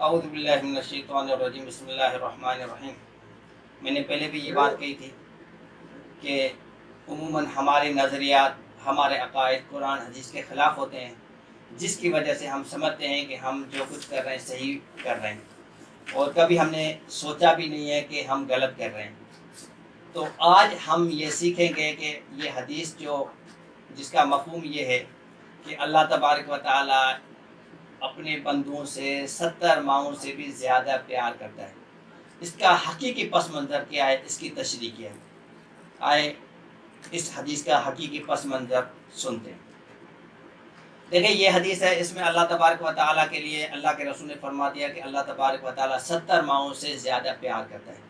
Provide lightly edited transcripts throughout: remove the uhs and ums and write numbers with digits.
اعوذ باللہ من الشیطان الرجیم، بسم اللہ الرحمن الرحیم۔ میں نے پہلے بھی یہ بات کہی تھی کہ عموماً ہمارے نظریات، ہمارے عقائد قرآن حدیث کے خلاف ہوتے ہیں، جس کی وجہ سے ہم سمجھتے ہیں کہ ہم جو کچھ کر رہے ہیں صحیح کر رہے ہیں، اور کبھی ہم نے سوچا بھی نہیں ہے کہ ہم غلط کر رہے ہیں۔ تو آج ہم یہ سیکھیں گے کہ یہ حدیث جس کا مفہوم یہ ہے کہ اللہ تبارک و تعالی اپنے بندوں سے 70 ماؤں سے بھی زیادہ پیار کرتا ہے، اس کا حقیقی پس منظر کیا ہے، اس کی تشریح کیا ہے۔ آئے اس حدیث کا حقیقی پس منظر سنتے ہیں۔ دیکھیں یہ حدیث ہے، اس میں اللہ تبارک و تعالیٰ کے لیے اللہ کے رسول نے فرما دیا کہ اللہ تبارک و تعالیٰ 70 ماؤں سے زیادہ پیار کرتا ہے،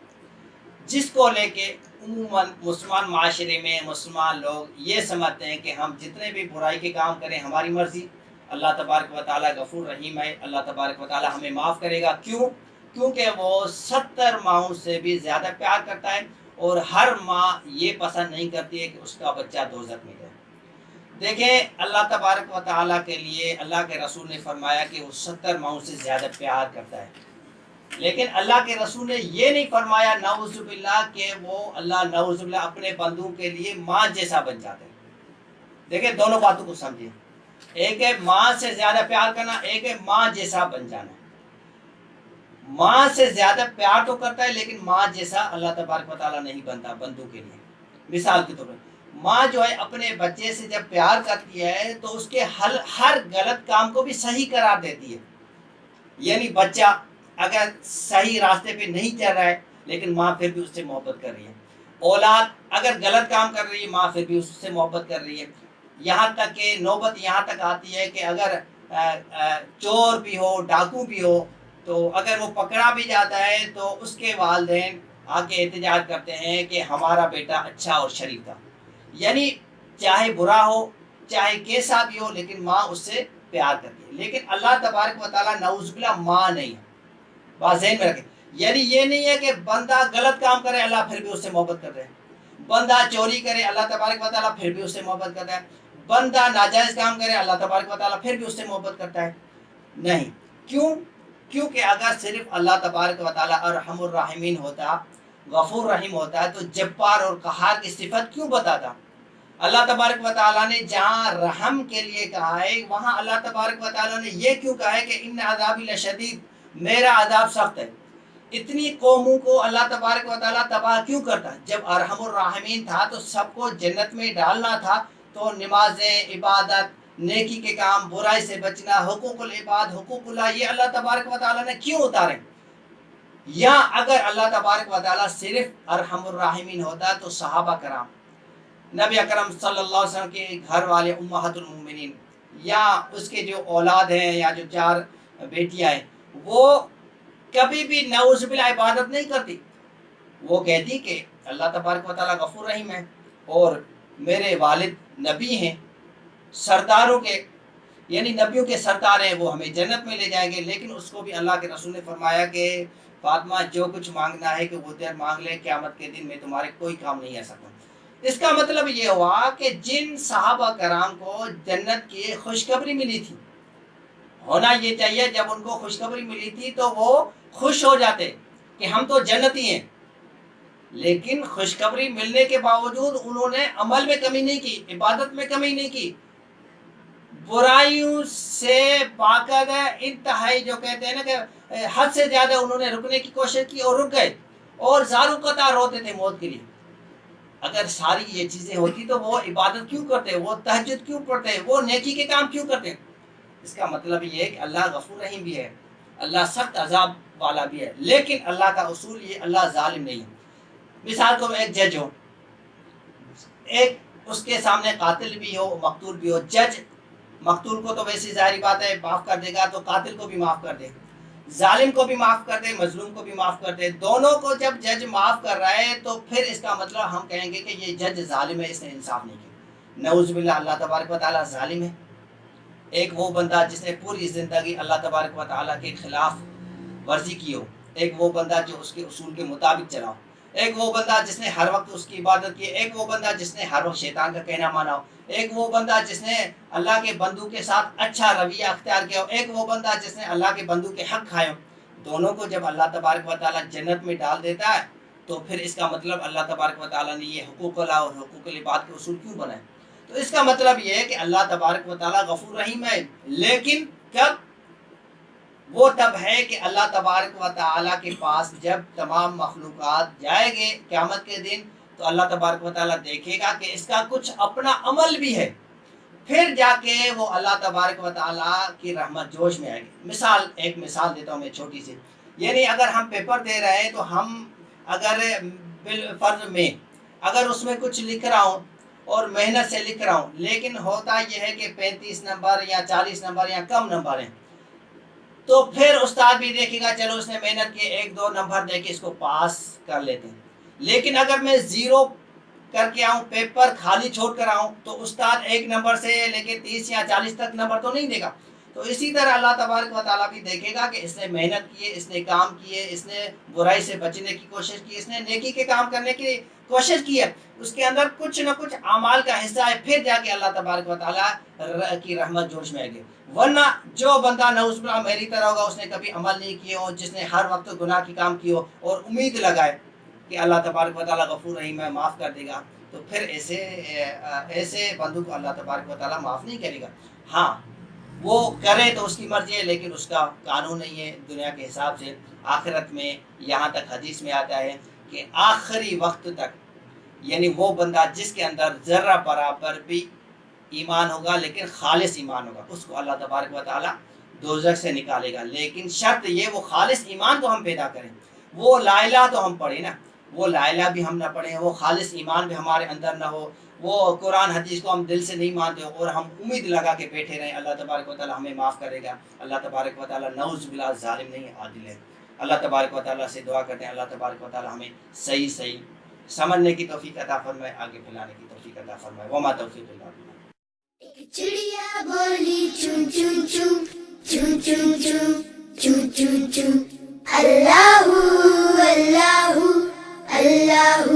جس کو لے کے عموماً مسلمان معاشرے میں مسلمان لوگ یہ سمجھتے ہیں کہ ہم جتنے بھی برائی کے کام کریں ہماری مرضی، اللہ تبارک و تعالیٰ غفور رحیم ہے، اللہ تبارک و تعالیٰ ہمیں معاف کرے گا۔ کیونکہ وہ 70 ماؤں سے بھی زیادہ پیار کرتا ہے، اور ہر ماں یہ پسند نہیں کرتی ہے کہ اس کا بچہ دوزخ میں جائے۔ دیکھیں اللہ تبارک و تعالیٰ کے لیے اللہ کے رسول نے فرمایا کہ وہ 70 ماؤں سے زیادہ پیار کرتا ہے، لیکن اللہ کے رسول نے یہ نہیں فرمایا نعوذ باللہ کہ وہ اللہ نعوذ باللہ اپنے بندوں کے لیے ماں جیسا بن جاتے ہیں۔ دیکھیں دونوں باتوں کو سمجھیں، ایک ہے ماں سے زیادہ پیار کرنا، ایک ہے ماں جیسا بن جانا۔ ماں سے زیادہ پیار تو کرتا ہے، لیکن ماں جیسا اللہ تبارک و تعالیٰ نہیں بنتا بندوں کے لیے۔ مثال کے طور پر ماں جو ہے اپنے بچے سے جب پیار کرتی ہے تو اس کے ہر غلط کام کو بھی صحیح قرار دیتی ہے۔ یعنی بچہ اگر صحیح راستے پہ نہیں چل رہا ہے لیکن ماں پھر بھی اس سے محبت کر رہی ہے، اولاد اگر غلط کام کر رہی ہے ماں پھر بھی اس سے محبت کر رہی ہے، یہاں تک کہ نوبت یہاں تک آتی ہے کہ اگر چور بھی ہو ڈاکو بھی ہو تو اگر وہ پکڑا بھی جاتا ہے تو اس کے والدین آ کے احتجاج کرتے ہیں کہ ہمارا بیٹا اچھا اور شریف تھا۔ یعنی چاہے برا ہو چاہے کیسا بھی ہو لیکن ماں اس سے پیار کرتی ہے، لیکن اللہ تبارک و تعالیٰ نعوذ باللہ ماں نہیں ہے۔ بات ذہن میں رکھیں، یعنی یہ نہیں ہے کہ بندہ غلط کام کرے اللہ پھر بھی اس سے محبت کر رہے ہیں، بندہ چوری کرے اللہ تبارک و تعالیٰ پھر بھی اس سے محبت کرتا ہے، بندہ ناجائز کام کرے اللہ تبارک و تعالیٰ پھر بھی اس سے محبت کرتا ہے؟ نہیں۔ کیونکہ اگر صرف اللہ تبارک و تعالیٰ ارحم الراحمین ہوتا، غفور رحیم ہوتا ہے تو جبار اور قہار کی صفت کیوں بتاتا؟ اللہ تبارک و تعالیٰ نے جہاں رحم کے لیے کہا ہے وہاں اللہ تبارک و تعالیٰ نے یہ کیوں کہا ہے کہ ان عذابی لشدید، میرا عذاب سخت ہے؟ اتنی قوموں کو اللہ تبارک و تعالیٰ تباہ کیوں کرتا ہے؟ جب ارحم الراحمین تھا تو سب کو جنت میں ڈالنا تھا، تو نمازیں، عبادت، نیکی کے کام، برائی سے بچنا، حقوق العباد، حقوق اللہ، یہ اللہ تبارک و تعالیٰ نے کیوں اتارے؟ یا اگر اللہ تبارک و تعالیٰ صرف ارحم الراحمین ہوتا تو صحابہ کرام، نبی اکرم صلی اللہ علیہ وسلم کے گھر والے امہات المومنین، یا اس کے جو اولاد ہیں یا جو 4 بیٹیاں ہیں، وہ کبھی بھی نعوذ باللہ عبادت نہیں کرتی، وہ کہتی کہ اللہ تبارک و تعالیٰ غفور رحیم ہے اور میرے والد نبی ہیں، سرداروں کے یعنی نبیوں کے سردار ہیں، وہ ہمیں جنت میں لے جائیں گے۔ لیکن اس کو بھی اللہ کے رسول نے فرمایا کہ فاطمہ جو کچھ مانگنا ہے کہ وہ دیر مانگ لے، قیامت کے دن میں تمہارے کوئی کام نہیں آ سکتا۔ اس کا مطلب یہ ہوا کہ جن صحابہ کرام کو جنت کی خوشخبری ملی تھی، ہونا یہ چاہیے جب ان کو خوشخبری ملی تھی تو وہ خوش ہو جاتے کہ ہم تو جنتی ہیں، لیکن خوشخبری ملنے کے باوجود انہوں نے عمل میں کمی نہیں کی، عبادت میں کمی نہیں کی، برائیوں سے باقاعدہ انتہائی جو کہتے ہیں نا کہ حد سے زیادہ انہوں نے رکنے کی کوشش کی اور رک گئے، اور زاروں قطار روتے تھے موت کے لیے۔ اگر ساری یہ چیزیں ہوتی تو وہ عبادت کیوں کرتے، وہ تہجد کیوں پڑھتے، وہ نیکی کے کام کیوں کرتے؟ اس کا مطلب یہ ہے کہ اللہ غفور رحیم بھی ہے، اللہ سخت عذاب والا بھی ہے، لیکن اللہ کا اصول یہ اللہ ظالم نہیں ہے۔ مثال کو ایک جج ہو، ایک اس کے سامنے قاتل بھی ہو مقتول بھی ہو، جج مقتول کو تو ویسی ظاہری بات ہے معاف کر دے گا، تو قاتل کو بھی معاف کر دے، ظالم کو بھی معاف کر دے، مظلوم کو بھی معاف کر دے، دونوں کو جب جج معاف کر رہا ہے تو پھر اس کا مطلب ہم کہیں گے کہ یہ جج ظالم ہے، اس نے انصاف نہیں کیا۔ نعوذ باللہ اللہ تبارک و تعالیٰ ظالم ہے۔ ایک وہ بندہ جس نے پوری زندگی اللہ تبارک و تعالیٰ کے خلاف ورزی کی ہو، ایک وہ بندہ جو اس کے اصول کے مطابق چلا ہو، ایک وہ بندہ جس نے ہر وقت اس کی عبادت کی، ایک وہ بندہ جس نے ہر وقت شیطان کا کہنا مانا ہو، ایک وہ بندہ جس نے اللہ کے بندوں کے ساتھ اچھا رویہ اختیار کیا ہو، ایک وہ بندہ جس نے اللہ کے بندوں کے حق کھائے ہو۔ دونوں کو جب اللہ تبارک و تعالیٰ جنت میں ڈال دیتا ہے تو پھر اس کا مطلب اللہ تبارک و تعالیٰ نے یہ حقوق اللہ اور حقوق العباد کے اصول کیوں بنائے؟ تو اس کا مطلب یہ ہے کہ اللہ تبارک و تعالیٰ غفور رحیم ہے، لیکن کب؟ وہ تب ہے کہ اللہ تبارک و تعالیٰ کے پاس جب تمام مخلوقات جائے گے قیامت کے دن تو اللہ تبارک و تعالیٰ دیکھے گا کہ اس کا کچھ اپنا عمل بھی ہے، پھر جا کے وہ اللہ تبارک و تعالیٰ کی رحمت جوش میں آئے گی۔ ایک مثال دیتا ہوں میں چھوٹی سی، یعنی اگر ہم پیپر دے رہے ہیں تو ہم اگر بالفرض میں اگر اس میں کچھ لکھ رہا ہوں اور محنت سے لکھ رہا ہوں، لیکن ہوتا یہ ہے کہ 35 نمبر یا 40 نمبر یا کم نمبر ہیں، تو پھر استاد بھی دیکھے گا چلو اس نے محنت کی 1-2 نمبر دے کے اس کو پاس کر لیتے ہیں۔ لیکن اگر میں 0 کر کے آؤں، پیپر خالی چھوڑ کر آؤں، تو استاد 1 نمبر سے لے کے 30 یا 40 تک نمبر تو نہیں دے گا۔ تو اسی طرح اللہ تبارک و تعالیٰ بھی دیکھے گا کہ اس نے محنت کی ہے، اس نے کام کیے، اس نے برائی سے بچنے کی کوشش کی، اس نے نیکی کے کام کرنے کی کوشش کی ہے، اس کے اندر کچھ نہ کچھ اعمال کا حصہ ہے، پھر جا کے اللہ تبارک و تعالیٰ کی رحمت جوش میں آئے گی۔ ورنہ جو بندہ نعوذ باللہ میری طرح ہوگا، اس نے کبھی عمل نہیں کیے ہو، جس نے ہر وقت گناہ کی کام کی ہو اور امید لگائے کہ اللہ تبارک و تعالیٰ غفور رحیم ہے، معاف کر دے گا، تو پھر ایسے بندوں کو اللہ تبارک و تعالیٰ معاف نہیں کرے گا۔ ہاں وہ کرے تو اس کی مرضی ہے، لیکن اس کا قانون نہیں ہے دنیا کے حساب سے۔ آخرت میں یہاں تک حدیث میں آتا ہے کہ آخری وقت تک، یعنی وہ بندہ جس کے اندر ذرہ برابر بھی ایمان ہوگا لیکن خالص ایمان ہوگا، اس کو اللہ تبارک و تعالیٰ دوزخ سے نکالے گا، لیکن شرط یہ وہ خالص ایمان تو ہم پیدا کریں، وہ لا الہ تو ہم پڑھیں نا، وہ لا الہ بھی ہم نہ پڑھیں، وہ خالص ایمان بھی ہمارے اندر نہ ہو، وہ قرآن حدیث کو ہم دل سے نہیں مانتے اور ہم امید لگا کے بیٹھے رہیں اللہ تبارک و تعالیٰ ہمیں معاف کرے گا۔ اللہ تبارک و تعالیٰ نعوذ باللہ ظالم نہیں عادل ہے۔ اللہ تبارک و تعالیٰ سے دعا کرتے ہیں اللہ تبارک و تعالیٰ ہمیں صحیح سمجھنے کی توفیق عطا فرمائے، آگے پھیلانے کی توفیق عطا فرمائے۔ وما توفیق الا باللہ۔ چڑیا بولی چون چون چون چون چون چون چون چون چون اللہ اللہ اللہ